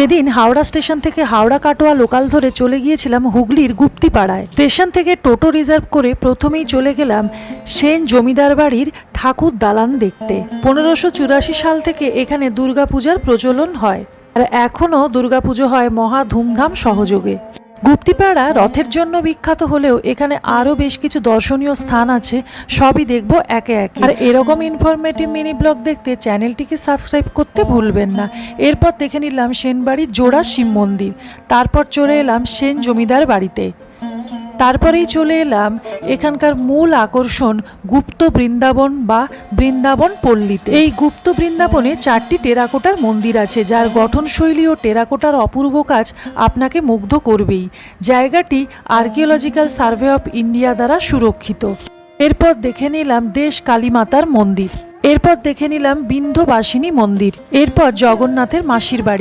সেদিন হাওড়া স্টেশন থেকে হাওড়া কাটোয়া লোকাল ধরে চলে গিয়েছিলাম হুগলির গুপ্তিপাড়ায়। স্টেশন থেকে টোটো রিজার্ভ করে প্রথমেই চলে গেলাম সেন জমিদার বাড়ির ঠাকুর দালান দেখতে। 1584 সাল থেকে এখানে দুর্গাপূজার প্রচলন হয়, আর এখনও দুর্গাপুজো হয় মহা ধুমধাম সহযোগে। গুপ্তিপাড়া রথের জন্য বিখ্যাত হলেও এখানে আরও বেশ কিছু দর্শনীয় স্থান আছে, সবই দেখব একে একে। আর এরকম ইনফরমেটিভ মিনি ব্লগ দেখতে চ্যানেলটিকে সাবস্ক্রাইব করতে ভুলবেন না। এরপর দেখে নিলাম সেনবাড়ির জোড়া শিব মন্দির, তারপর চলে এলাম সেন জমিদার বাড়িতে, তারপরেই চলে এলাম এখানকার মূল আকর্ষণ গুপ্ত বৃন্দাবন বা বৃন্দাবন পল্লীতে। এই গুপ্ত বৃন্দাবনে 4টি টেরাকোটার মন্দির আছে, যার গঠনশৈলী ও টেরাকোটার অপূর্ব কাজ আপনাকে মুগ্ধ করবেই। জায়গাটি আর্কিওলজিক্যাল সার্ভে অফ ইন্ডিয়া দ্বারা সুরক্ষিত। এরপর দেখে নিলাম দেশ কালীমাতার মন্দির, এরপর দেখে নিলাম বিন্ধ্যবাসিনী মন্দির, এরপর জগন্নাথের মাসির বাড়ি।